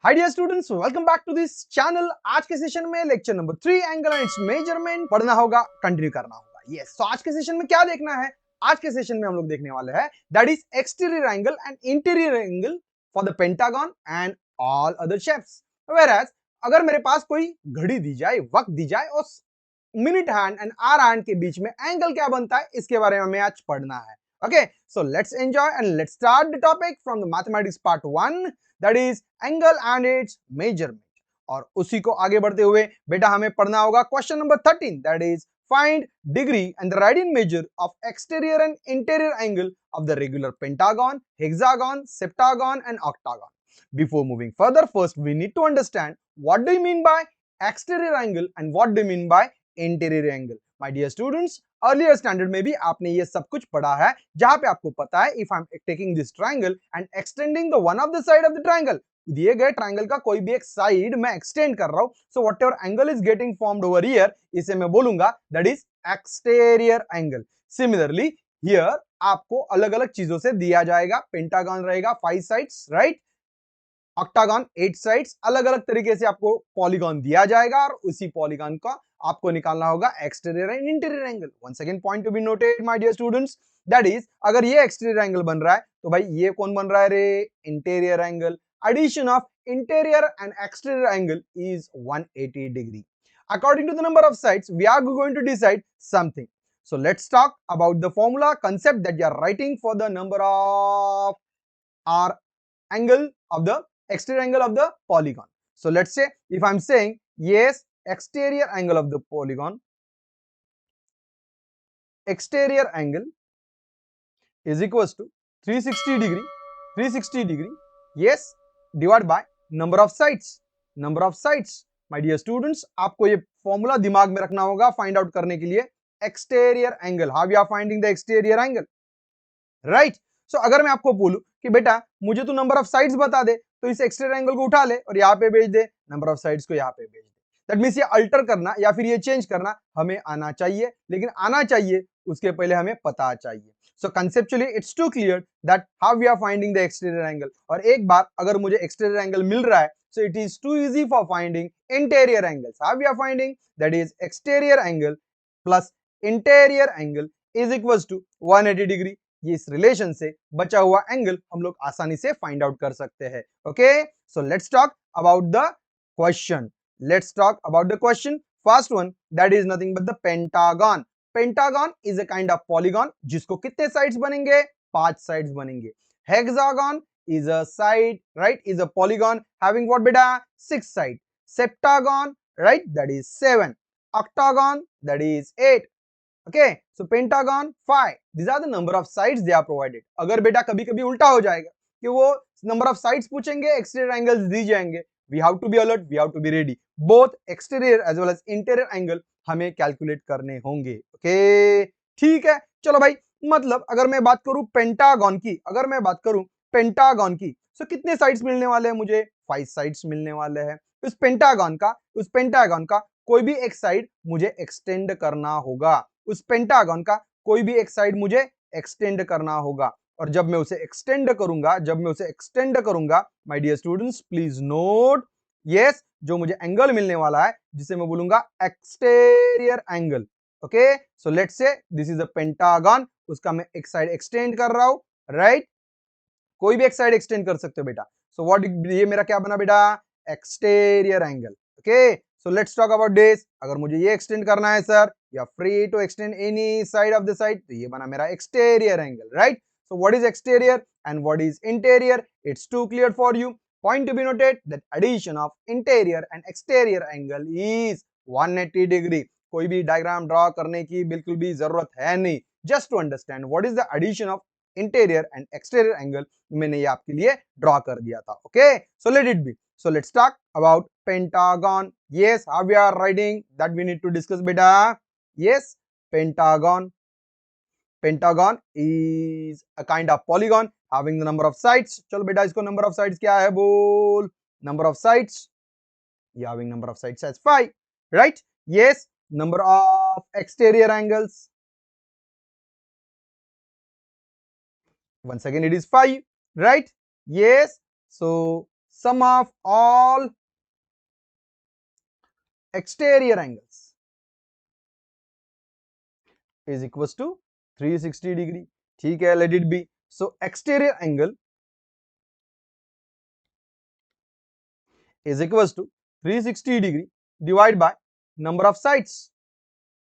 Hi dear students, welcome back to this channel. आज के session में lecture number 3 angle and its measurement पढ़ना होगा, कंटिन्यू करना होगा। यस, तो आज के सेशन में क्या देखना है? आज के सेशन में हम लोग देखने वाले हैं that is exterior angle and interior angle for the pentagon and all other shapes. Whereas अगर मेरे पास कोई घड़ी दी जाए, वक्त दी जाए और minute hand and hour hand के बीच में एंगल क्या बनता है, इसके बारे में हमें आज पढ़ना है। Okay, so let's enjoy and let's start the topic from the mathematics part 1 that is angle and its measurement. और उसी को आगे बढ़ते हुए बेटा हमें पढ़ना होगा question number 13 that is find degree and the radian measure of exterior and interior angle of the regular pentagon, hexagon, septagon and octagon. Before moving further, first we need to understand what do you mean by exterior angle and what do you mean by interior angle. My dear students, earlier standard में भी आपने ये सब कुछ पढ़ा है, जहां पे आपको पता है if I am taking this triangle and extending the one of the side of the triangle, दिए गए ट्रायंगल का कोई भी एक साइड मैं एक्सटेंड कर रहा हूं, so what ever angle is getting formed over here, इसे मैं बोलूंगा that is exterior angle. Similarly here आपको अलग अलग चीजों से दिया जाएगा, पेंटागन रहेगा 5 साइड्स, राइट, ऑक्टागन 8 साइड्स, अलग अलग तरीके से आपको पॉलीगॉन दिया जाएगा और उसी पॉलीगॉन का आपको निकालना होगा exterior and interior angle. One second point to be noted my dear students, that is अगर ये एक्सटीरियर एंगल बन रहा है तो भाई ये कौन बन रहा है रे? Interior angle. Addition of interior and exterior angle is 180 degree. According to the number of sides, we are going to decide something. So let's talk about the formula concept that you are writing for the number of our angle of the exterior angle of the polygon. So let's say if I'm saying yes, exterior angle of the polygon, exterior angle is equals to 360 degree, 360 degree, yes, divided by number of sides, number of sides. My dear students, आपको ये formula दिमाग में रखना होगा find out करने के लिए। Exterior angle, how you are finding the exterior angle, right. So अगर मैं आपको बोलूं कि बेटा मुझे तो नंबर ऑफ साइड्स बता दे, तो इस एक्सटीरियर एंगल को उठा ले और यहाँ पे भेज दे, नंबर ऑफ साइड्स को यहाँ पे भेज दे। दैट मींस ये अल्टर करना या फिर ये चेंज करना हमें आना चाहिए, लेकिन आना चाहिए उसके पहले हमें पता चाहिए। So conceptually it's too clear that how we are finding the exterior angle. और एक बार अगर मुझे एक्सटीरियर एंगल मिल रहा है, so it is too easy for finding interior angles. How we are finding? That is exterior angle plus interior angle is equals to 180 degree. ये इस relation से बचा हुआ एंगल हम लोग आसानी से फाइंड आउट कर सकते हैं। Okay, so let's talk about the question. Let's talk about the question. First one that is nothing but the pentagon. Pentagon is a kind of polygon जिसको कितने साइड्स बनेंगे? 5 साइड्स बनेंगे। Hexagon is a side, right, is a polygon having what beta? 6 side. Septagon, right, that is 7. Octagon, that is 8. Okay, so pentagon 5. These are the number of sides they are provided. अगर बेटा कभी कभी उल्टा हो जाएगा कि वो number of sides पूछेंगे, exterior angles दी जाएंगे, we have to be alert, we have to be ready. Both exterior as well as interior angle हमें कैलकुलेट करने होंगे। ओके, ठीक है, चलो भाई। मतलब अगर मैं बात करूं पेंटागन की, अगर मैं बात करूं पेंटागन की, सो कितने साइड्स मिलने वाले हैं मुझे? 5 साइड्स मिलने वाले हैं। उस पेंटागन का कोई भी एक साइड मुझे एक्सटेंड करना होगा। उस पेंटागन का कोई भी एक साइड मुझे एक्सटेंड करना होगा। और जब मैं उसे एक्सटेंड करूंगा, my dear students please note, yes, जो मुझे एंगल मिलने वाला है जिसे मैं बोलूंगा exterior angle. Okay, so let's say this is a pentagon, उसका मैं एक साइड एक्सटेंड कर रहा हूं, राइट, कोई भी एक साइड एक्सटेंड कर सकते हो बेटा। सो व्हाट, ये मेरा क्या बना बेटा? Exterior angle. Okay, so let's talk about this. अगर मुझे ये एक्सटेंड करना है sir, you are free to extend any side of the side, तो ये बना मेरा exterior angle, right. So what is exterior and what is interior? It's too clear for you. Point to be noted that addition of interior and exterior angle is 180 degree. कोई भी diagram draw करने की बिल्कुल भी जरूरत है नहीं। Just to understand what is the addition of interior and exterior angle, मैंने ये आपके लिए ड्रॉ कर दिया था। Okay, so let it be. So let's talk about pentagon. Yes, how we are writing that we need to discuss beta. Yes, pentagon. Pentagon is a kind of polygon having the number of sides. चलो बेटा इसको number of sides क्या है बोल? Number of sides, you having number of sides as 5, right? Yes, number of exterior angles, once again it is 5, right? Yes, so sum of all exterior angles is equals to 360 degree. ठीक है, let it be. So exterior angle is equals to 360 degree divided by number of sides.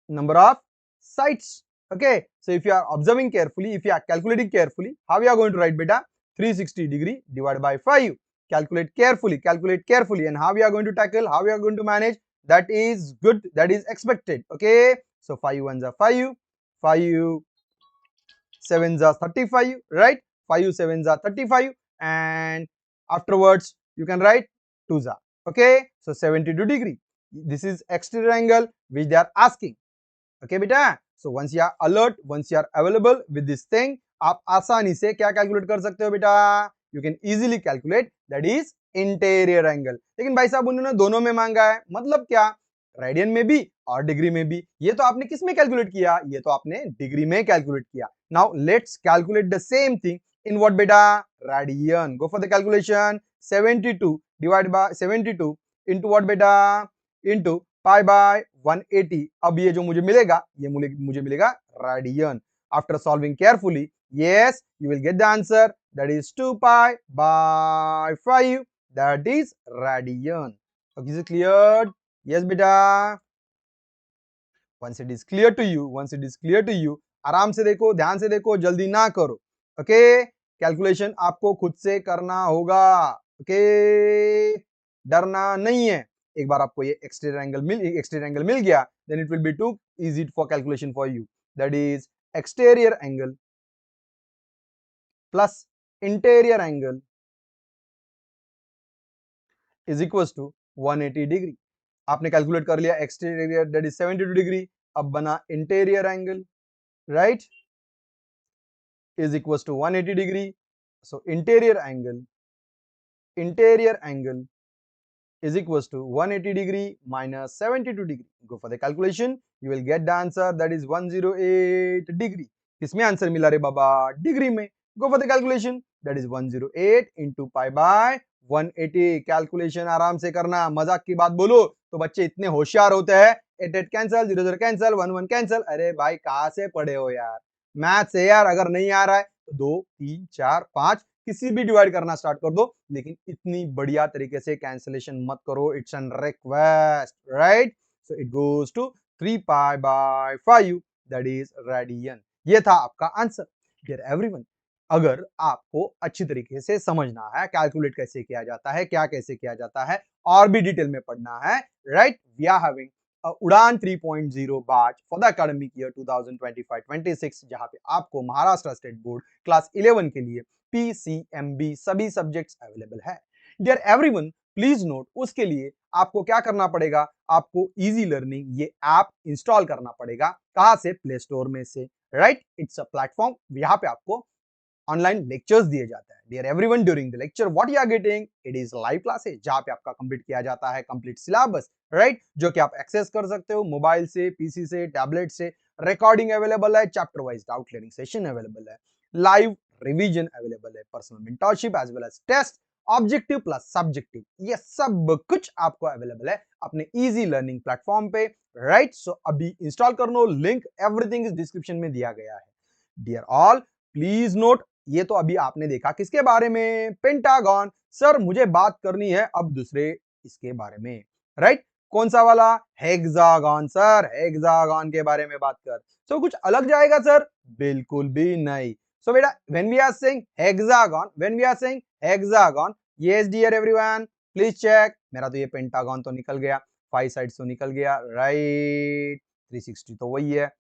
Number of sides. Okay, so if you are observing carefully, if you are calculating carefully, how you are going to write beta? 360 degree divided by 5. Calculate carefully, and how we are going to tackle, how we are going to manage, that is good, that is expected. Okay, so 5 ones are 5, 5 sevens are 35, right? 5 sevens are 35, and afterwards you can write 2s are. Okay, so 72 degree. This is exterior angle which they are asking. Okay बेटा, so once you are alert, once you are available with this thing, आप आसानी से क्या calculate कर सकते हो बेटा? You can easily calculate, that is interior angle. लेकिन भाई साहब उन्होंने दोनों में मांगा है, मतलब क्या? रेडियन में भी और डिग्री में भी. ये तो आपने किस में कैलकुलेट किया? ये तो आपने डिग्री में कैलकुलेट किया. Now let's calculate the same thing in what beta? Radian. Go for the calculation. 72 divided by 72 into what beta? Into pi by 180. अब ये जो मुझे मिलेगा, ये मुझे मिलेगा radian. After solving carefully, yes, you will get the answer, that is 2 pi by 5, that is radian. Okay, is it cleared? Yes beta. Once it is clear to you, आराम से देखो, ध्यान से देखो, जल्दी ना करो. ओके, कैलकुलेशन आपको खुद से करना होगा. ओके, डरना नहीं है. एक बार आपको ये एक्सटीरियर एंगल मिल गया, then it will be too easy for calculation for you. That is exterior angle plus interior angle is equals to 180 degree. आपने कैलकुलेट कर लिया एक्सटीरियर, that is 72 degree. अब बना interior angle, right, is equals to 180 degree. So interior angle is equals to 180 degree minus 72 degree. Go for the calculation. You will get the answer, that is 108 degree. किसमें answer मिला रे बाबा? Degree में. Go for the calculation. That is 108 into pi by 180. Calculation आराम से करना. मजाक की बात बोलो तो बच्चे इतने होशियार होते हैं. 8 कैंसिल, 0 कैंसिल, 1 कैंसिल. अरे भाई कहाँ से पढ़े हो यार? मैथ से यार. अगर नहीं आ रहा है तो 2 3 4 5 किसी भी डिवाइड करना स्टार्ट कर दो, लेकिन इतनी बढ़िया तरीके से कैंसिलेशन मत करो. It's an request, right? So it goes to 3 pi by 5, that is radian. ये था आपका आंसर. डियर एवरीवन, अगर आपको अच्छी तरीके से समझना है कैलकुलेट कैसे किया जाता है, क्या कैसे किया जाता है, और भी डिटेल में पढ़ना है, राइट, वी आर हैविंग उड़ान 3.0 batch for the academic year 2025-26, जहां पे आपको महाराष्ट्र स्टेट बोर्ड क्लास 11 के लिए PCMB सभी सब्जेक्ट्स अवेलेबल है. डियर एवरीवन, प्लीज नोट, उसके लिए आपको क्या करना पड़ेगा? आपको इजी लर्निंग ये ऐप इंस्टॉल करना पड़ेगा. कहां से? प्ले स्टोर में से, राइट? It's a platform. यहाँ पे आपको ऑनलाइन लेक्चर्स दिए जाते हैं. Dear everyone, during the lecture what you are getting, it is live classes, जहां पे आपका कंप्लीट किया जाता है कंप्लीट सिलेबस, राइट, जो कि आप एक्सेस कर सकते हो मोबाइल से, पीसी से, टैबलेट से. रिकॉर्डिंग अवेलेबल है, chapter wise doubt clearing session available है, लाइव रिवीजन अवेलेबल है, personal mentorship as well as test, objective plus subjective, ये सब कुछ आपको अवेलेबल है अपने इजी लर्निंग प्लेटफॉर्म पे, राइट? सो अभी इंस्टॉल कर लो, लिंक एवरीथिंग इज डिस्क्रिप्शन में दिया गया है. डियर ऑल, प्लीज नोट, ये तो अभी आपने देखा किसके बारे में? पेंटागन. सर मुझे बात करनी है अब दूसरे इसके बारे में, राइट? कौन सा वाला? हेक्सागन. सर हेक्सागन के बारे में बात कर. सो कुछ अलग जाएगा सर? बिल्कुल भी नहीं. सो बेटा, when we are saying hexagon, yes dear everyone, please check. मेरा तो ये पेंटागन तो निकल गया, 5 साइड्स तो निकल गया, राइट? 360 तो वही है.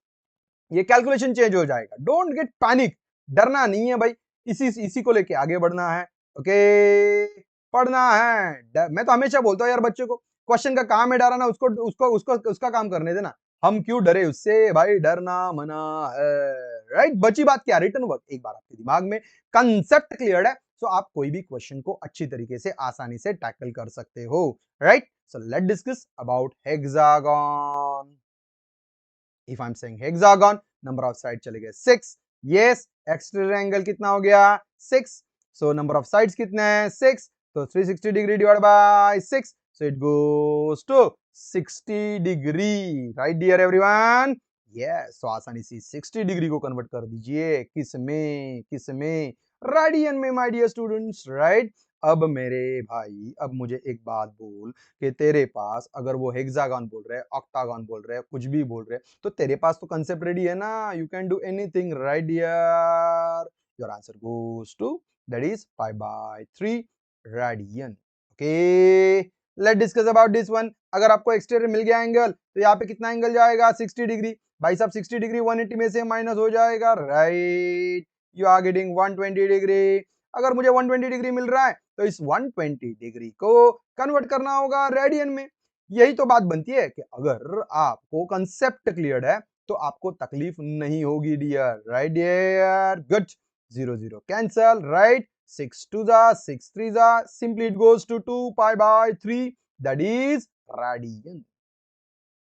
ये कैलकुलेशन चेंज हो जाएगा. डोंट गेट पैनिक, डरना नहीं है भाई, इसी को लेके आगे बढ़ना है. ओके, पढ़ना है. मैं तो हमेशा बोलता हूँ यार बच्चों को, क्वेश्चन का काम है डराना, उसका काम करने देना. हम क्यों डरे उससे भाई? डरना मना है, राइट? बची बात क्या? Written work. एक बार आपके दिमाग में कंसेप्ट क्लियर है तो आप कोई भी क्वेश्चन को अच्छी तरीके से आसानी से टैकल कर सकते हो, right? So let discuss about hexagon. If I'm saying hexagon, number of sides चले गए 6. Yes, exterior angle कितना हो गया? 6. So number of sides कितने हैं? 6. तो 360 degree divide by 6, so it goes to 60 degree, right dear everyone? Yes, तो आसानी से 60 डिग्री को कन्वर्ट कर दीजिए किस में रेडियन में माय डियर स्टूडेंट्स, राइट? अब मेरे भाई, अब मुझे एक बात बोल कि तेरे पास अगर वो हेक्सागन बोल रहे हैं, ऑक्टागन बोल रहे हैं, कुछ भी बोल रहे हैं, तो तेरे पास तो कंसेप्ट रेडी है ना, you can do anything, right dear? Your answer goes to that is 5/3 radian. Okay, let discuss about this one. अगर आपको एक्सटीरियर मिल गया एंगल, तो यहाँ पे कितना एंगल जाएगा? 60 डिग्री। भाई साहब 60 डिग्री 180 में से माइनस हो जाएगा, right? You are getting 120 degree. अगर मुझे 120 डिग्री मिल रहा है, तो इस 120 डिग्री को कन्वर्ट करना होगा रेडियन में। यही तो बात बनती है कि अगर आपको कंसेप्ट क्लियर है, तो आपको तकलीफ नहीं होगी dear, right dear? Good, 0 0 cancel, right? 6 2 जा 6 3 जा, simply it goes to 2π/3, that is radian.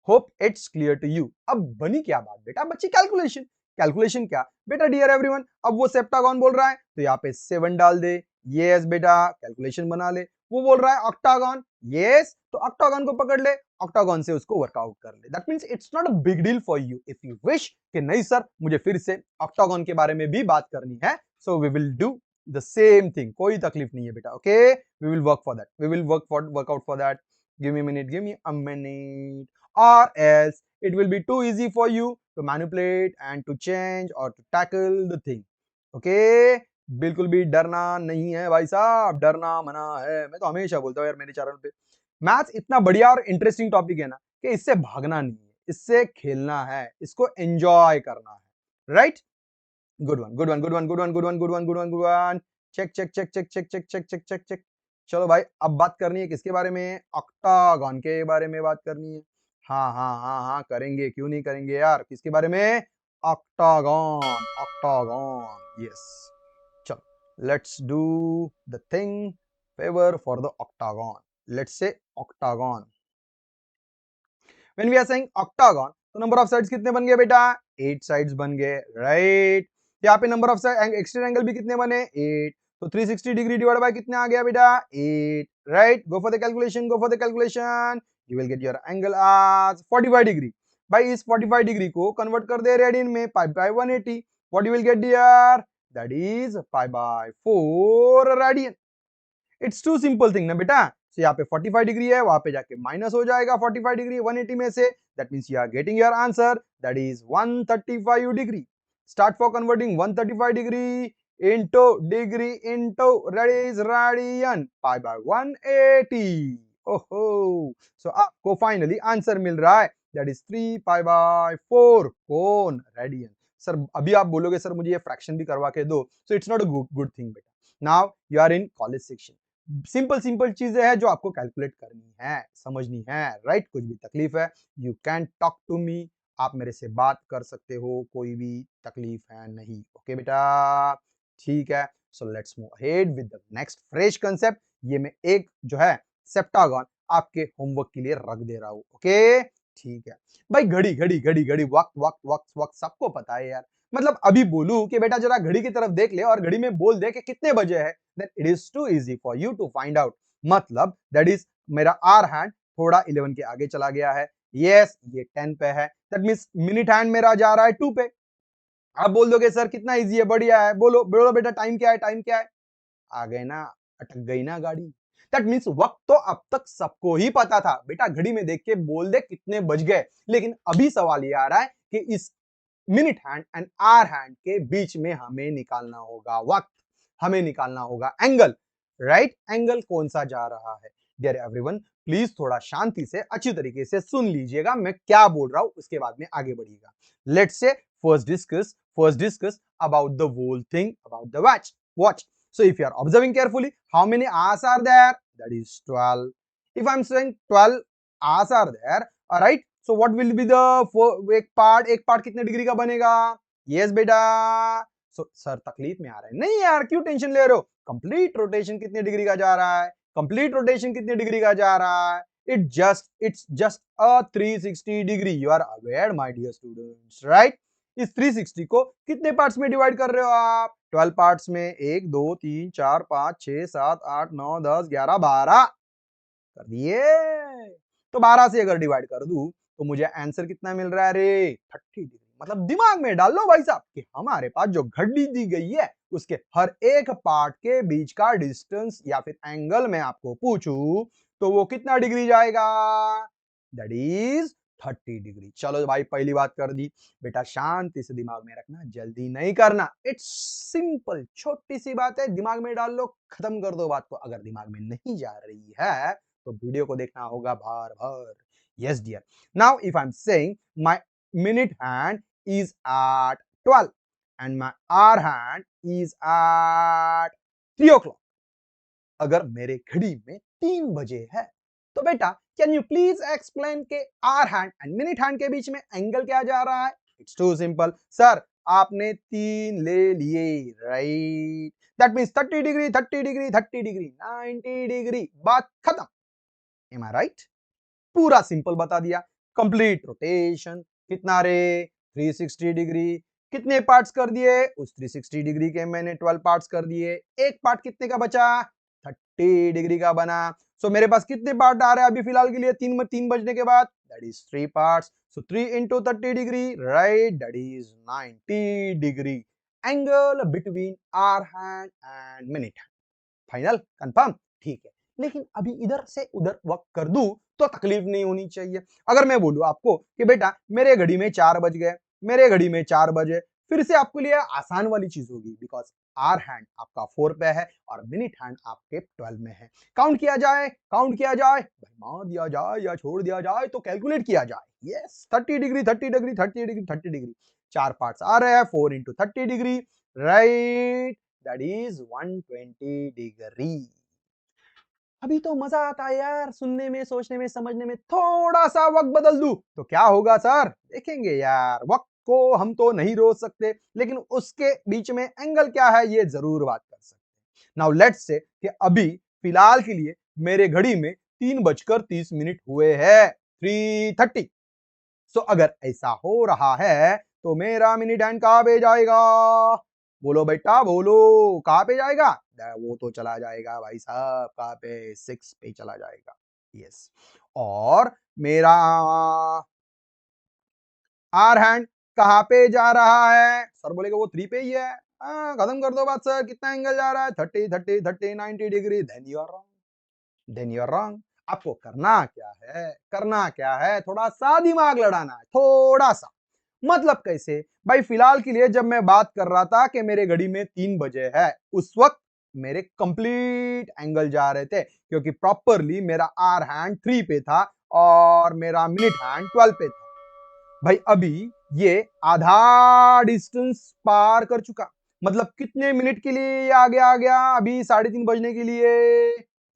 Hope it's clear to you. अब बनी क्या बात बेटा? बच्ची कैलकुलेशन। कैलकुलेशन क्या बेटा डियर एवरीवन? अब वो सेप्टागन बोल रहा है, तो यहाँ पे 7 डाल दे। यस बेटा, कैलकुलेशन बना ले। वो बोल रहा है ऑक्टागन, यस, तो ऑक्टागन को पकड़ ले, ऑक्टागन से उसको वर्कआउट कर ले। That means it's not a big deal for you. If you wish कि नहीं सर, मुझे फिर से ऑक्टागन के बारे में भी बात करनी है, so we will do the same thing. कोई तकलीफ नहीं है बेटा, okay? We will work for that, we will work out for that. Give me a minute, or else it will be too easy for you to manipulate and to change or to tackle the thing. Okay? बिल्कुल भी डरना नहीं है भाई साहब, डरना मना है। मैं तो हमेशा बोलता हूँ यार मेरे चैनल पे, मैथ्स इतना बढ़िया और इंटरेस्टिंग टॉपिक है ना कि इससे भागना नहीं है, इससे खेलना है, इसको एंजॉय करना है, right? Good one, good one, good one, good one, good one, good one, good one, good one. Check check check check check check check check check check. चलो भाई, अब बात करनी है किसके बारे में? ऑक्टागन के बारे में बात करनी है। हाँ हाँ हाँ हाँ, करेंगे, क्यों नहीं करेंगे यार? किसके बारे में? Octagon, octagon, yes. चलो, let's do the thing favour for the octagon. Let's say octagon. When we are saying octagon, तो नंबर ऑफ साइड्स कितने बन गए बेटा? 8 साइड्स बन गए, राइट? यहाँ पे number of side exterior angle भी कितने बने? 8। तो 360 डिग्री डिवाइड बाय कितना आ गया बेटा? 8, right? Go for the calculation, go for the calculation. You will get your angle as 45 degree. भाई इस 45 डिग्री को कन्वर्ट कर दे रेडियन में, π/180। What you will get dear? That is π/4 radian. It's too simple thing ना बेटा। So, यहाँ पे 45 degree है, वहां पे जाके माइनस हो जाएगा 45 डिग्री 180 में से। That means you are getting your answer, that is 135 degree. Start for converting 135 degree into degree into that is radian, π/180। ओहो, सो आपको फाइनली आंसर मिल रहा है, दैट इज 3π/4 कौन? रेडियन। सर अभी आप बोलोगे सर मुझे ये फ्रैक्शन भी करवा के दो, so it's not a good thing बेटा। Now you are in college section. Simple simple चीजें हैं जो आपको कैलकुलेट करनी है, समझनी है, राइट? कुछ भी तकलीफ है, you can talk to me, आप मेरे से बात कर सकते हो, कोई भी तकलीफ है नहीं, ओके बेटा? ठीक है, so let's move ahead with the next fresh concept. ये मैं एक जो है सेप्टागन आपके होमवर्क के लिए रख दे रहा हूं, ओके? ठीक है भाई, घड़ी घड़ी घड़ी घड़ी, वक्त वक्त वक्त वक्त सबको पता है यार। मतलब अभी बोलूं कि बेटा जरा घड़ी की तरफ देख ले और घड़ी में बोल दे कि कितने बजे है, then it is too easy for you to find out। मतलब that is मेरा आर हैंड थोड़ा 11 के आगे चला गया है, yes ये 10 पे है, that means मिनट हैंड मेरा जा रहा है 2 पे। आप बोल दोगे सर कितना इजी है, बढ़िया है, बोलो बोलो बेटा टाइम क्या है, टाइम क्या है? आ गए ना, अटक गई ना गाड़ी। दैट मींस वक्त तो अब तक सबको ही पता था बेटा, घड़ी में देख के बोल दे कितने बज गए। लेकिन अभी सवाल ये आ रहा है कि इस minute hand and hour hand के बीच में हमें निकालना होगा वक्त, हमें निकालना होगा एंगल, राइट? एंगल कौन सा जा रहा है? डियर एवरीवन, प्लीज थोड़ा शांति से अच्छी तरीके से सुन लीजिएगा मैं क्या बोल रहा हूं, उसके बाद में आगे बढ़िएगा। Let's say first discuss about the whole thing about the watch. So if you are observing carefully, how many hours are there? That is 12. If I'm saying 12 hours are there, all right, so what will be the एक part कितने degree का बनेगा? yes बेटा। so sir तकलीफ में आ रहा है, नहीं यार क्यों टेंशन ले रहे हो? कंप्लीट रोटेशन कितने डिग्री का जा रहा है? कंप्लीट रोटेशन कितने डिग्री का जा रहा है? it's just a 360 degree, you are aware my dear students, right? इस 360 को कितने पार्ट्स में डिवाइड कर रहे हो आप? 12 पार्ट्स में। 1 2 3 4 5 6 7 8 9 10 11 12 कर दिए। तो 12 से अगर डिवाइड कर दूं तो मुझे आंसर कितना मिल रहा है रे? 30 डिग्री। मतलब दिमाग में डाल लो भाई साहब कि हमारे पास जो घड़ी दी गई है उसके हर एक पार्ट के बीच का डिस्टेंस या फिर एंगल मैं आपको पूछूं तो वो कितना डिग्री जाएगा? That is 30 degree. चलो भाई पहली बात कर दी। बेटा शांति से दिमाग में रखना, जल्दी नहीं करना। इट्स सिंपल, छोटी सी बात है, दिमाग में डाल लो, खत्म कर दो बात को। अगर दिमाग में नहीं जा रही है तो वीडियो को देखना होगा बार बार। Yes dear. Now if I am saying my minute hand is at 12 and my hour hand is at 3 o'clock. अगर मेरे घड़ी में 3 बजे है तो बेटा कैन यू प्लीज एक्सप्लेन के hour hand and minute hand के बीच में एंगल क्या जा रहा है? इट्स टू सिंपल सर, आपने 3 ले लिए, right? That means 30 degree 30 degree 30 degree 90 degree, बात खत्म। एम आई राइट? पूरा सिंपल बता दिया। कंप्लीट रोटेशन कितना रे? 360 डिग्री। कितने पार्ट्स कर दिए? उस 360 डिग्री के मैंने 12 पार्ट्स कर दिए। एक पार्ट कितने का बचा? 30 डिग्री का बना। सो मेरे पास कितने पार्ट आ रहे हैं अभी फिलहाल के लिए? 3 बजने के बाद, that is 3 parts. So 3 into 30 degree, right, that is 90 degree angle between hour hand and minute. Final confirm? ठीक है। लेकिन अभी इधर से उधर वक्त कर दूं तो तकलीफ नहीं होनी चाहिए। अगर मैं बोलूं आपको कि बेटा मेरे घड़ी में 4 बज गए, मेरे घड़ी में 4 बजे, फिर से आपके लिए आसान वाली चीज होगी, बिकॉज आर हैंड आपका 4 पे है और मिनट हैंड आपके 12 में है। काउंट किया जाए, काउंट किया जाए, मार दिया जाए या छोड़ दिया जाए तो कैलकुलेट किया जाए। Yes, 30 degree 30 degree 30 degree 30 degree, 4 parts आ रहे हैं, 4 into 30 degree, right, that is 120 degree. अभी तो मजा आता है यार सुनने में, सोचने में, समझने में। थोड़ा सा वक्त बदल दूं तो क्या होगा सर? देखेंगे यार। वक्त को हम तो नहीं रोक सकते, लेकिन उसके बीच में एंगल क्या है ये जरूर बात कर सकते हैं। नाउ लेट्स से कि अभी फिलहाल के लिए मेरे घड़ी में 3:30 हुए हैं, 3:30। सो अगर ऐसा हो रहा है तो मेरा मिनट हैंड कहां पे जाएगा? बोलो बेटा बोलो, कहां पे जाएगा? वो तो चला जाएगा भाई साहब, कहां पे? 6 पे चला जाएगा। यस। और मेरा आर हैंड कहां पे जा रहा है? सर बोलेगा वो 3 पे ही है। खत्म कर दो बात सर, कितना एंगल जा रहा है? 30 30 30 90 degree. Then you are wrong, then you are wrong. आपको करना क्या है? करना क्या है? थोड़ा सा दिमाग लड़ाना है, थोड़ा सा। मतलब कैसे भाई? फिलहाल के लिए जब मैं बात कर रहा था कि मेरे घड़ी में 3 बजे है, उस वक्त मेरे कंप्लीट एंगल जा रहे थे, क्योंकि प्रॉपरली मेरा आर हैंड 3 पे था और मेरा मिनट हैंड 12 पे था। भाई अभी ये आधा डिस्टेंस पार कर चुका। मतलब कितने मिनट के लिए ये आगे आ गया? अभी 3:30 बजने के लिए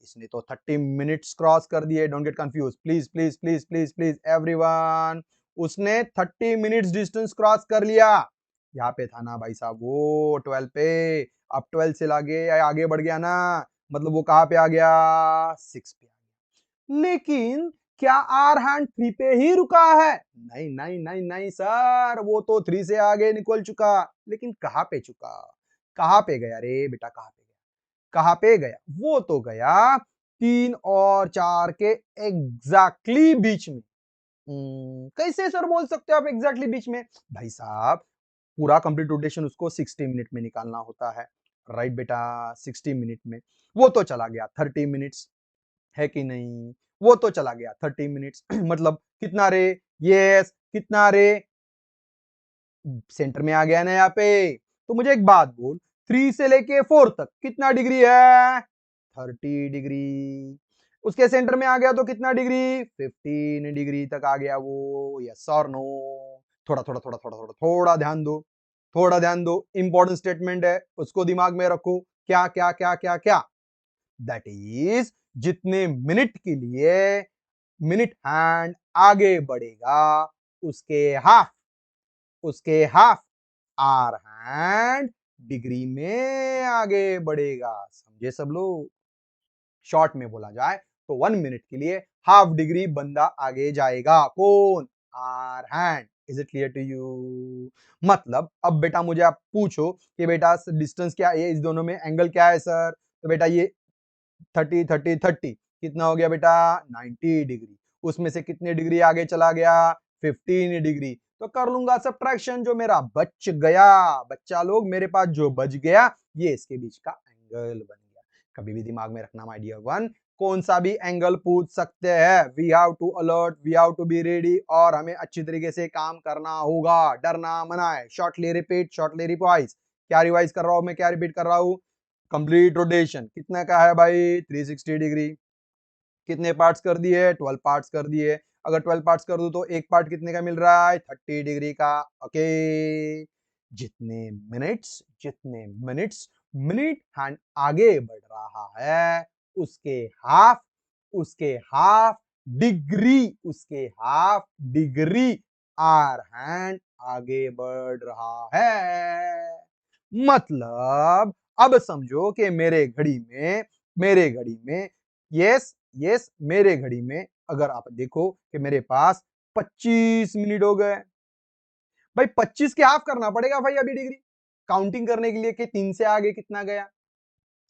इसने तो 30 मिनट्स क्रॉस कर दिए। Don't get confuse, please please please please please everyone. उसने 30 मिनट्स डिस्टेंस क्रॉस कर लिया। यहाँ पे था ना भाई साहब वो 12 पे, अब 12 से आगे आगे बढ़ गया ना, मतलब वो कहाँ पे आ गया? 6 पे आ गया। लेकिन क्या आर हैंड 3 पे ही रुका है? नहीं नहीं नहीं नहीं सर, वो तो 3 से आगे निकल चुका। लेकिन कहां पे चुका? कहां पे गया रे बेटा? कहां पे गया? कहां पे गया? वो तो गया 3 और 4 के एग्जैक्टली बीच में। कैसे सर बोल सकते हो आप एग्जैक्टली बीच में? भाई साहब पूरा कंप्लीट रोटेशन उसको 60 मिनट में निकालना होता है, राइट बेटा? 60 मिनट में वो तो चला गया 30 मिनट्स, है कि नहीं? वो तो चला गया 30 मिनट्स। मतलब कितना रे? यस, कितना रे? सेंटर में आ गया ना यहाँ पे। तो मुझे एक बात बोल, 3 से लेके 4 तक कितना डिग्री है? 30 डिग्री। उसके सेंटर में आ गया तो कितना डिग्री? 15 डिग्री तक आ गया वो। यस और नो? थोड़ा थोड़ा थोड़ा थोड़ा थोड़ा थोड़ा ध्यान दो, थोड़ा ध्यान दो। इंपॉर्टेंट स्टेटमेंट है, उसको दिमाग में रखो। क्या क्या क्या क्या क्या? दैट इज जितने मिनट के लिए मिनट हैंड आगे बढ़ेगा उसके हाफ, उसके हाफ आर हैंड डिग्री में आगे बढ़ेगा। समझे सब लोग? शॉर्ट में बोला जाए तो 1 मिनट के लिए हाफ डिग्री बंदा आगे जाएगा। कौन? Hour hand. Is it clear to you? मतलब अब बेटा मुझे आप पूछो कि बेटा डिस्टेंस क्या है, इस दोनों में एंगल क्या है सर, तो बेटा ये 30 30 30 कितना हो गया बेटा 90 डिग्री। उसमें से कितने डिग्री आगे चला गया 15 डिग्री। तो कर लूंगा सब्ट्रैक्शन, जो मेरा बच गया, बच्चा लोग मेरे पास जो बच गया ये इसके बीच का एंगल बन गया। कभी भी दिमाग में रखना माय डियर वन, कौन सा भी एंगल पूछ सकते हैं, we have to alert, we have to be ready, और हमें अच्छी तरीके से काम करना होगा, डरना मना है। Shortly repeat, shortly revise. क्या रिवाइज कर रहा हूं मैं, क्या रिपीट कर रहा हूं? कंप्लीट रोटेशन कितने का है भाई 360 डिग्री। कितने पार्ट्स कर दिए 12 पार्ट्स कर दिए। अगर 12 पार्ट्स कर दूं तो एक पार्ट कितने का मिल रहा है 30 डिग्री का। ओके, जितने मिनट्स मिनट हैंड आगे बढ़ रहा है उसके हाफ, उसके हाफ डिग्री आर हैंड आगे बढ़ रहा है। मतलब अब समझो कि मेरे घड़ी में यस यस मेरे घड़ी में अगर आप देखो कि मेरे पास 25 मिनट हो गए भाई, 25 के हाफ करना पड़ेगा भाई अभी डिग्री काउंटिंग करने के लिए कि 3 से आगे कितना गया।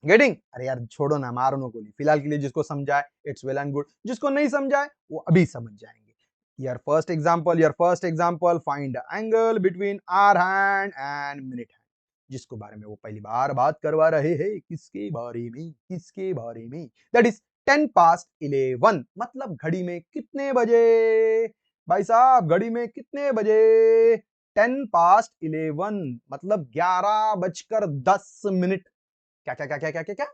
गेटिंग? अरे यार छोड़ो ना, मारो नो गोली। फिलहाल के लिए जिसको समझाए इट्स वेल एंड गुड, जिसको नहीं समझाए वो अभी समझ जाएंगे। Your first example find the angle between hour hand and minute hand, जिसको बारे में वो पहली बार बात करवा रहे हैं। किसके बारे में दैट इज 10 past 11। मतलब घड़ी में कितने बजे भाई साहब, घड़ी में कितने बजे 10 past 11 मतलब 11 बजकर 10 मिनट। क्या क्या क्या क्या क्या क्या क्या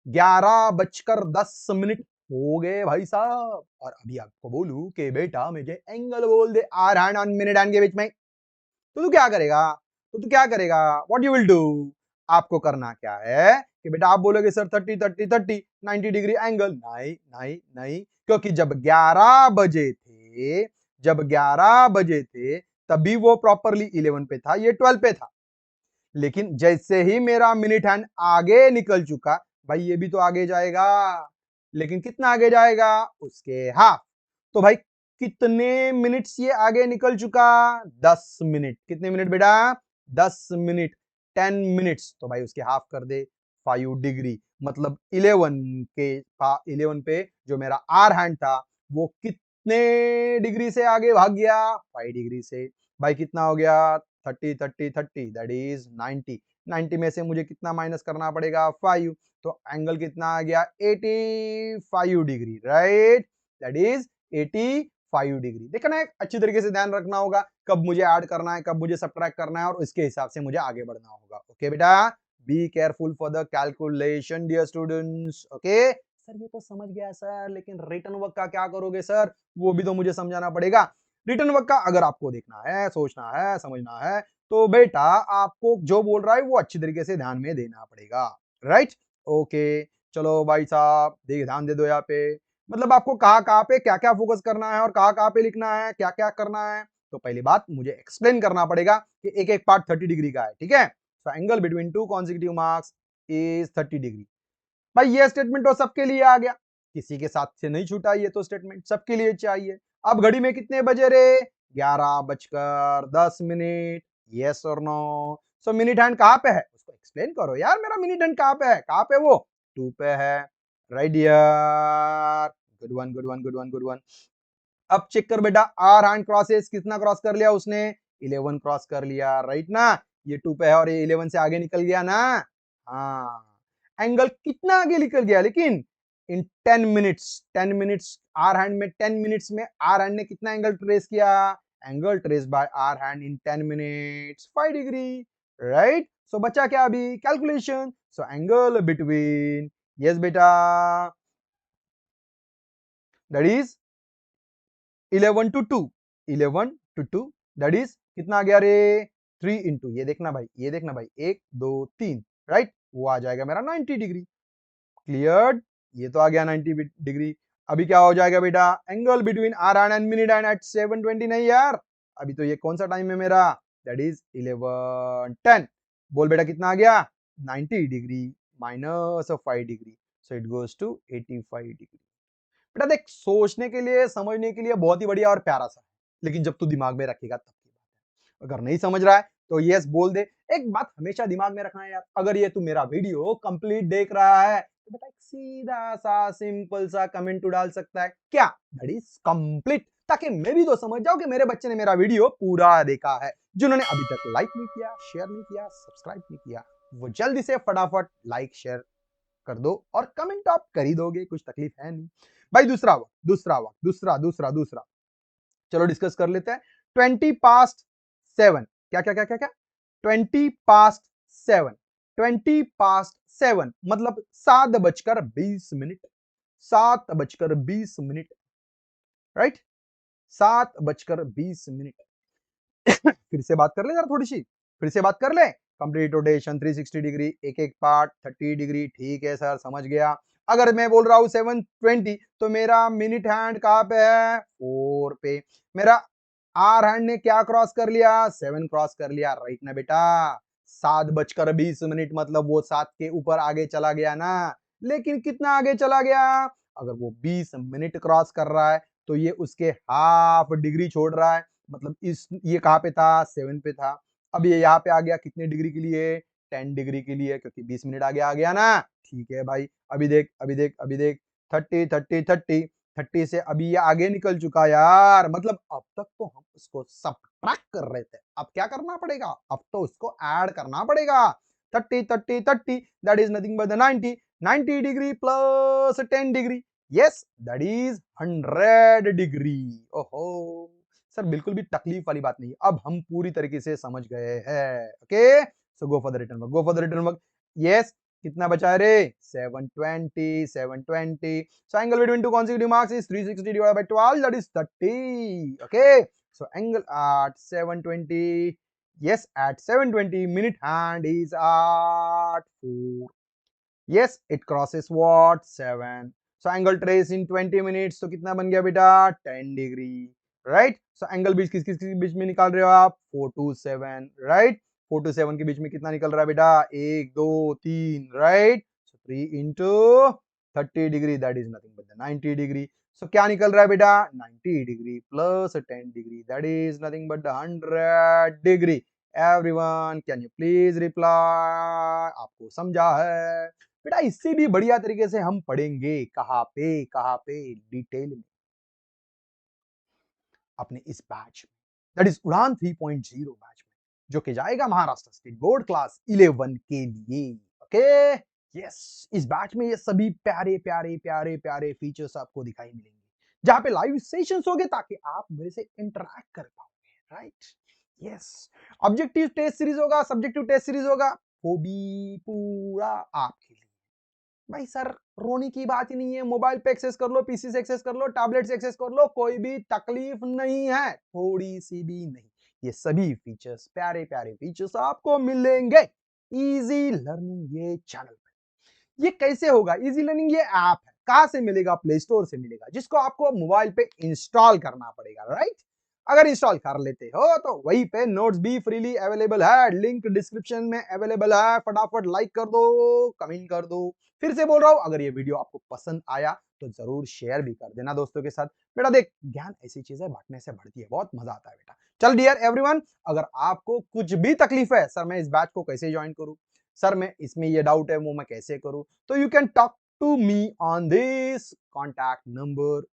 11 बजकर 10 मिनट हो गए भाई साहब। और अभी आपको बोलूं कि बेटा मुझे एंगल बोल दे आर हैंड और मिनट हैंड के बीच में, तो तू क्या करेगा? What you will do? आपको करना क्या है कि बेटा आप बोलोगे सर 30 30 30 90 डिग्री एंगल। नहीं नहीं नहीं, क्योंकि जब 11 बजे थे तभी वो प्रॉपरली 11 पे था, ये 12 पे था। लेकिन जैसे ही मेरा मिनट हैंड आगे निकल चुका, भाई ये भी तो आगे जाएगा, लेकिन कितना आगे जाएगा उसके हाफ। तो भाई कितने मिनट्स ये आगे निकल चुका 10 मिनट। कितने मिनट बेटा 10 मिनट, 10 मिनट्स। तो भाई उसके हाफ कर दे 5 डिग्री। मतलब 11 पे जो मेरा आर हैंड था वो कितने डिग्री से आगे भाग गया 5 डिग्री से। भाई कितना हो गया 30 30 30 दैट इज 90। 90 में से मुझे कितना माइनस करना पड़ेगा 5। तो एंगल कितना आ गया 85 degree, right? That is 85 degree. देखना है, अच्छी तरीके से ध्यान रखना होगा कब मुझे ऐड करना है, कब मुझे सब्ट्रैक्ट करना है, और इसके हिसाब से मुझे आगे बढ़ना होगा। ओके बेटा, be careful for the calculation dear students. Okay sir ये तो समझ गया सर, लेकिन रिटर्न वर्क का क्या करोगे सर, वो भी तो मुझे समझाना पड़ेगा। रिटर्न वर्क का अगर आपको देखना है, सोचना है, समझना है, तो बेटा आपको जो बोल रहा है वो अच्छी तरीके से ध्यान में देना पड़ेगा, राइट? ओके, चलो भाई साहब देखिए ध्यान दे दो यहाँ पे। मतलब आपको कहाँ कहाँ पे क्या क्या फोकस करना है और कहाँ कहाँ पे लिखना है, क्या क्या करना है। तो पहली बात मुझे एक्सप्लेन करना पड़ेगा कि एक एक पार्ट 30 डिग्री का है, ठीक है? सो angle between two consecutive marks is 30 degree. भाई ये स्टेटमेंट तो सबके लिए आ गया, किसी के साथ से नहीं छूटा, ये तो स्टेटमेंट सबके लिए चाहिए। अब घड़ी में कितने बजे रे 11 बजकर 10 मिनट, यस और नो? सो मिनट हैंड कहाँ पे है उसको एक्सप्लेन करो यार, मेरा मिनट हैंड कहाँ पे है, कहाँ पे वो 2 पे है, right dear? Good one good one good one good one. अब चेक कर बेटा, आर हैंड क्रॉसेस कितना क्रॉस कर लिया उसने 11 क्रॉस कर लिया, राइट ना? ये 2 पे है और ये 11 से आगे निकल गया ना। हाँ, एंगल कितना आगे निकल गया लेकिन इन 10 मिनट्स आर हैंड में 10 मिनट्स में आर हैंड ने कितना एंगल ट्रेस किया, angle trace by hour hand in 10 minutes 5 degree, right? So बचा क्या अभी calculation. So angle between, yes बेटा, that is 11 to 2, 11 to 2 that is कितना आ गया रे 3 इंटू, ये देखना भाई, ये देखना भाई, 1 2 3, राइट? वो आ जाएगा मेरा 90 डिग्री। क्लियर? ये तो आ गया 90 डिग्री। अभी क्या हो जाएगा बेटा, angle between hour and minute and at 7:20। नहीं यार, अभी तो ये कौन सा टाइम है मेरा, दैट इज 11:10। बोल बेटा कितना आ गया 90 degree minus 5 degree, so it goes to 85 degree. बेटा देख, सोचने के लिए समझने के लिए बहुत ही बढ़िया और प्यारा सा है, लेकिन जब तू दिमाग में रखेगा तब अगर नहीं समझ रहा है तो यस बोल दे। एक बात हमेशा दिमाग में रखना है यार, अगर ये तू मेरा वीडियो कंप्लीट देख रहा है तो बेटा एक सीधा सा सिंपल सा कमेंट तू डाल सकता है, क्या, दैट इज कंप्लीट, ताकि मैं भी तो समझ जाऊं कि मेरे बच्चे ने मेरा वीडियो पूरा देखा है। जिन्होंने अभी तक लाइक नहीं किया, शेयर नहीं किया, सब्सक्राइब नहीं किया, वो जल्दी से फटाफट लाइक शेयर कर दो और कमेंट आप कर ही दोगे, कुछ तकलीफ है नहीं भाई। दूसरा, चलो डिस्कस कर लेते हैं। 20 पास्ट 7, क्या क्या क्या क्या क्या 20 पास्ट 7, 20 पास्ट 7 मतलब 7:20, 7:20, राइट, 7:20। फिर से बात कर ले जरा थोड़ी सी, फिर से बात कर ले। कंप्लीट रोटेशन 360 डिग्री, एक एक पार्ट 30 डिग्री, ठीक है सर समझ गया। अगर मैं बोल रहा हूं 7:20 तो मेरा मिनट हैंड कहां पे है, 4 पे। मेरा आर हैंड ने क्या क्रॉस कर लिया, 7 क्रॉस कर लिया, राइट ना बेटा। 7:20 मतलब वो 7 के ऊपर आगे चला गया ना, लेकिन कितना आगे चला गया, अगर वो 20 मिनट क्रॉस कर रहा है तो ये उसके हाफ डिग्री छोड़ रहा है, मतलब इस ये कहां पे था, 7 पे था। अब ये यहाँ पे आ गया कितने डिग्री के लिए, 10 डिग्री के लिए, क्योंकि 20 मिनट आगे आ गया ना। ठीक है भाई, अभी देख 30 से अभी ये आगे निकल चुका यार, मतलब अब तक तो हम उसको सबट्रैक्ट कर रहे थे, अब क्या करना पड़ेगा, अब तो उसको ऐड करना पड़ेगा। 30 that is nothing but the 90 degree plus 10 degree, yes that is 100 degree. ओहो सर, बिल्कुल भी तकलीफ वाली बात नहीं, अब हम पूरी तरीके से समझ गए हैं। Okay, so go for the written work, go for the written work. Yes, कितना बचा है रे, 720। So angle between two consecutive marks is 360 divided by 12, that is 30. Okay, so angle at 720, yes, at 720 minute hand is at 4. Yes, it crosses what, 7. So angle trace in 20 minutes, तो कितना बन गया बेटा, 10 degree, right. So angle बीच किस किस के बीच में निकाल रहे हो आप, 4 to 7, राइट। 4 to 7 के बीच में कितना निकल रहा है बेटा, 1 2 3, right. So 3 into 30 degree, that is nothing but 90 degree. So क्या निकल रहा है बेटा, 90 degree plus 10 degree, that is nothing but 100 degree. Everyone can you please reply, आपको समझा है बेटा। इससे भी बढ़िया तरीके से हम पढ़ेंगे, कहां पे डिटेल में, अपने इस बैच में, दैट इज उड़ान 3.0 बैच में, जो कि जाएगा महाराष्ट्र स्टेट बोर्ड क्लास 11 के लिए। ओके, यस, इस बैच में ये सभी प्यारे प्यारे प्यारे प्यारे फीचर्स आपको दिखाई मिलेंगे, जहां पे लाइव सेशंस होंगे ताकि आप मेरे से इंटरैक्ट कर पाओगे, right. Yes, objective test series होगा, सब्जेक्टिव टेस्ट सीरीज होगा, वो भी पूरा आपके लिए। भाई सर, रोने की बात ही नहीं है, मोबाइल पे एक्सेस कर लो, पीसी से एक्सेस कर लो, टैबलेट से एक्सेस कर लो, कोई भी तकलीफ नहीं है, थोड़ी सी भी नहीं। ये सभी फीचर्स, प्यारे प्यारे फीचर्स आपको मिलेंगे इजी लर्निंग ये चैनल पे। ये कैसे होगा इजी लर्निंग, ये ऐप है, कहां से मिलेगा, प्ले स्टोर से मिलेगा, जिसको आपको मोबाइल पे इंस्टॉल करना पड़ेगा, राइट। अगर इंस्टॉल कर लेते हो तो वहीं पे नोट्स भी फ्रीली अवेलेबल है, लिंक डिस्क्रिप्शन में अवेलेबल है, फटाफट लाइक कर दो, कमेंट कर दो। फिर से बोल रहा हूं, अगर ये वीडियो आपको पसंद आया तो जरूर शेयर भी कर देना दोस्तों के साथ। बेटा देख, ज्ञान ऐसी चीज है, बांटने से बढ़ती है, बहुत मजा आता है बेटा। चल डियर एवरीवन, अगर आपको कुछ भी तकलीफ है, सर मैं इस बैच को कैसे ज्वाइन करूं, सर मैं इसमें ये डाउट है वो मैं कैसे करूं, तो you can talk to me on this contact number,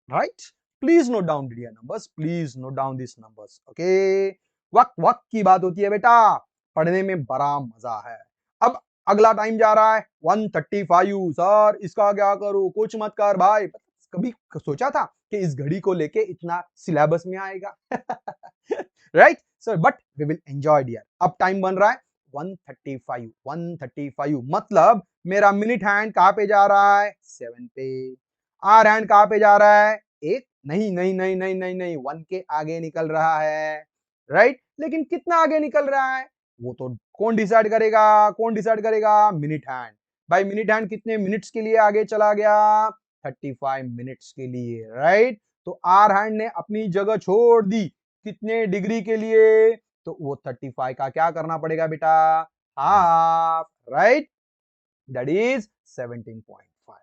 right. Please note down dear numbers, please note down this numbers. Okay, वक्त वक्त की बात होती है बेटा, पढ़ने में बड़ा मजा है। अब अगला टाइम जा रहा है 135, सर इसका क्या करूं, कुछ मत कर भाई। कभी सोचा था कि इस घड़ी को लेके इतना सिलेबस में आएगा, right sir, but we will enjoy dear. अब टाइम बन रहा है 135 मतलब मेरा मिनट हैंड कहां पे जा रहा है, 7 पे। आर हैंड कहां पे जा रहा है, एक नहीं नहीं नहीं नहीं नहीं नहीं 1 के आगे निकल रहा है, राइट। लेकिन कितना आगे निकल रहा है, वो तो कौन डिसाइड करेगा, कौन डिसाइड करेगा, मिनट हैंड। भाई मिनट हैंड कितने मिनट्स के लिए आगे चला गया, 35 मिनट्स के लिए, राइट। तो आर हैंड ने अपनी जगह छोड़ दी, कितने डिग्री के लिए, तो वो 35 का क्या करना पड़ेगा बेटा, हाफ, राइट, दैट इज 17.5।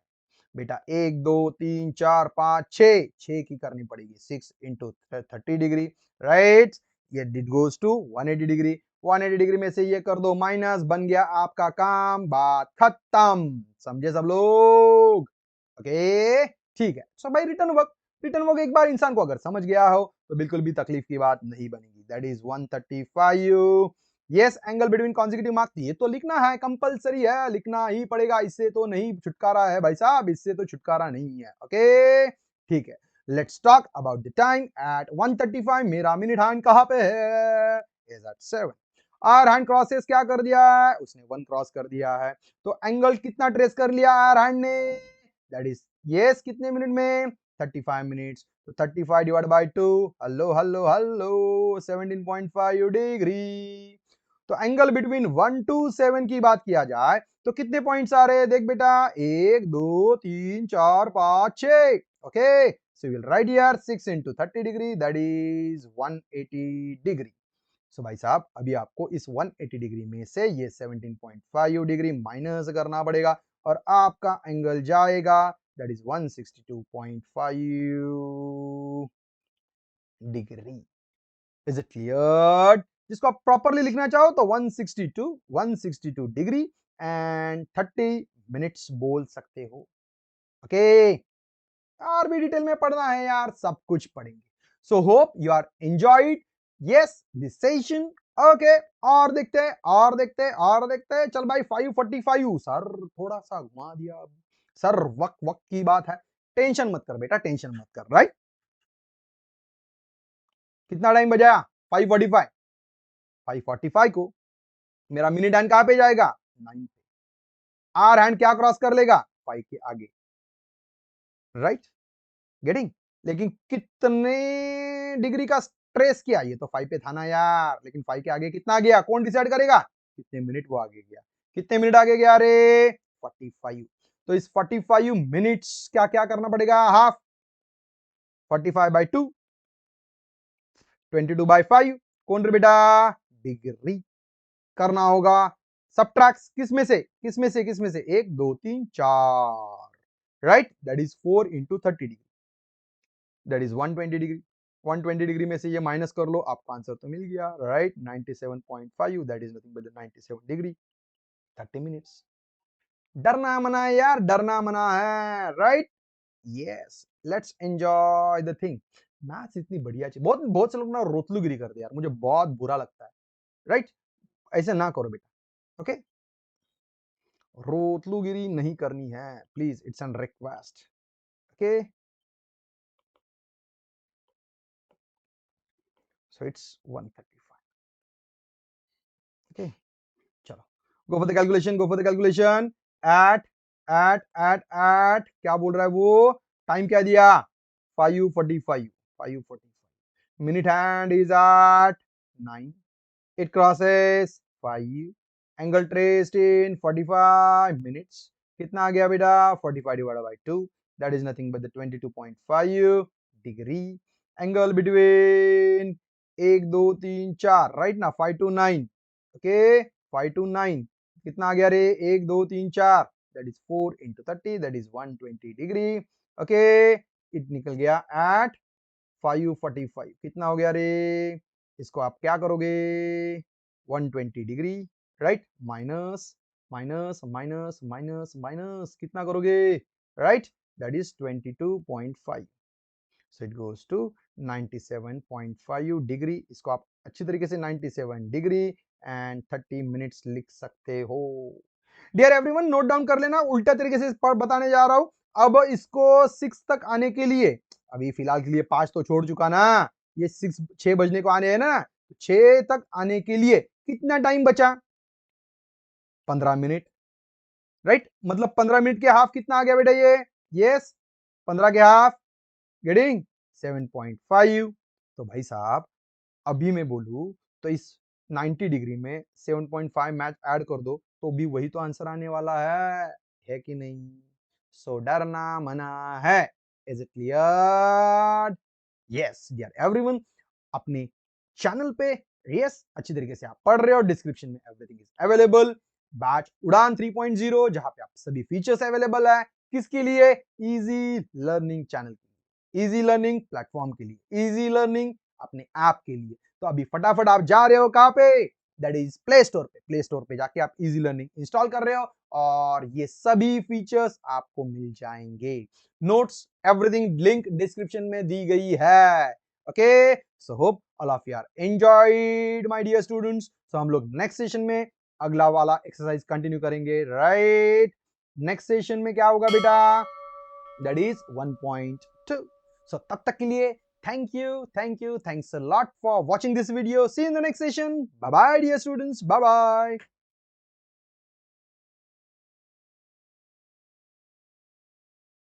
बेटा 1 2 3 4 5 6 की करनी पड़ेगी, 6 into 30 डिग्री, राइट। ये it goes to 180 degree. 180 degree में से ये कर दो माइनस, बन गया आपका काम, बात खत्म। समझे सब लोग? ओके ठीक है। सो भाई रिटर्न वर्क एक बार इंसान को अगर समझ गया हो तो बिल्कुल भी तकलीफ की बात नहीं बनेगी। That is 135। Yes, angle between consecutive marks, ये तो लिखना है, कंपलसरी है, लिखना ही पड़ेगा, इससे तो नहीं छुटकारा है भाई साहब, इससे तो छुटकारा नहीं है। ओके ठीक है, let's talk about the time at 135। मेरा मिनट हैंड कहां पे है? Is at 7। Hour hand crosses क्या कर दिया है उसने? 1 क्रॉस कर दिया है। तो एंगल कितना ट्रेस कर लिया आर हैंड ने? दैट इज यस, कितने मिनट में? 35 मिनट्स। तो 35 divide by 2, hello hello hello, 17.5 degree. तो एंगल बिटवीन 1 to 7 की बात किया जाए तो कितने पॉइंट्स आ रहे हैं? देख बेटा, 1 2 3 4 5 6। Okay, so we'll write here 6 into 30 degree, that is 180 degree. So भाई साहब अभी आपको इस 180 डिग्री में से ये 17.5 डिग्री माइनस करना पड़ेगा और आपका एंगल जाएगा, that is 162.5 degree. Is it clear? जिसको आप प्रॉपरली लिखना चाहो तो 162 डिग्री एंड 30 मिनट्स बोल सकते हो। ओके, और भी डिटेल में पढ़ना है यार, सब कुछ पढ़ेंगे। So hope you are enjoyed yes this session. Okay, और देखते हैं और देखते हैं और देखते हैं। चल भाई 5:45 सर, थोड़ा सा घुमा दिया सर, वक्त वक्त की बात है। टेंशन मत कर बेटा, टेंशन मत कर। राइट, कितना टाइम बचा? 5:45। 5:45 को मेरा मिनी डैन कहां पे जाएगा? 9 पे। आर हैंड क्या क्रॉस कर लेगा? 5 के आगे। Right, getting? लेकिन कितने डिग्री का ट्रेस किया? ये तो 5 पे था ना यार, लेकिन 5 के आगे कितना गया? कौन डिसाइड करेगा? कितने मिनट वो आगे गया? कितने मिनट आगे गया रे? 45। तो इस 45 मिनट्स क्या क्या करना पड़ेगा? हाफ 45/2, 22/5। कौन रे बेटा? डिग्री करना होगा। सबट्रैक्ट किस में से किस में से किस में से? 1 2 3 4। Right, that is 4 into 30 degree, that is 120 degree. 120 degree में से ये माइनस कर लो, आपका आंसर तो मिल गया। Right, 97.5, that is nothing but 97 degree, 30 minutes. डरना मना है यार, डरना मना है। Right, yes, let's enjoy the thing. Maths इतनी बढ़िया चीज, बहुत बहुत से लोग ना रोतलूगिरी करते हैं यार, मुझे बहुत बुरा लगता है। राइट, ऐसे ना करो बेटा। ओके, रोतलूगिरी नहीं करनी है please, it's an request. Okay, so it's 135। Okay, चलो go for the calculation, go for the calculation. एट एट क्या बोल रहा है वो? टाइम क्या दिया? 5:45। 5:45 minute hand is at 9। It crosses 5। Angle traced in 45 minutes. कितना आ गया बेटा? 45 divided by 2, that is nothing but the 22.5 degree. Angle between 1 2 3 4, right ना? 5 to 9। ओके, 5 to 9 कितना आ गया रे? 1 2 3 4, that is 4 into 30, that is 120 degree. Okay, it निकल गया एट 5:45। कितना हो गया रे? इसको आप क्या करोगे? 120 degree. Right, minus minus minus minus minus कितना करोगे? Right, that is 22.5। So it goes to 97.5 degree. इसको आप अच्छी तरीके से 97 डिग्री एंड 30 मिनट्स लिख सकते हो। डियर एवरीवन, नोट डाउन कर लेना, उल्टा तरीके से बताने जा रहा हूं। अब इसको 6 तक आने के लिए, अभी फिलहाल के लिए 5 तो छोड़ चुका ना, ये 6 बजने को आने हैं ना, 6 तक आने के लिए कितना टाइम बचा? 15 मिनट। राइट, मतलब 15 मिनट के हाफ कितना आ गया बेटा ये? यस, 15 के हाफ, गेटिंग 7.5। तो भाई साहब अभी मैं बोलूं तो इस 90 डिग्री में 7.5 मैच ऐड कर दो तो भी वही तो आंसर आने वाला है कि नहीं? सो डरना मना है। Is it clear? Yes dear everyone, अपने चैनल पे यस अच्छी तरीके से आप पढ़ रहे हो, डिस्क्रिप्शन में एवरीथिंग इज अवेलेबल। बैच उड़ान 3.0 जहां पे आप सभी फीचर्स अवेलेबल है। किसके लिए? इजी लर्निंग चैनल के लिए, इजी लर्निंग प्लेटफॉर्म के लिए, इजी लर्निंग अपने ऐप के लिए। तो अभी फटाफट आप जा रहे हो कहां पे, दैट इज प्ले स्टोर पे। प्ले स्टोर पे जाके आप इजी लर्निंग इंस्टॉल कर रहे हो और ये सभी फीचर्स आपको मिल जाएंगे। नोट्स एवरीथिंग लिंक डिस्क्रिप्शन में दी गई है। Okay, so hope all of you are enjoyed my dear students. So हम लोग नेक्स्ट सेशन में अगला वाला एक्सरसाइज कंटिन्यू करेंगे, राइट? नेक्स्ट सेशन में क्या होगा बेटा, दैट इज 1.2। सो तब तक के लिए thanks a lot for watching this video. See you in the next session. Bye bye dear students, bye bye.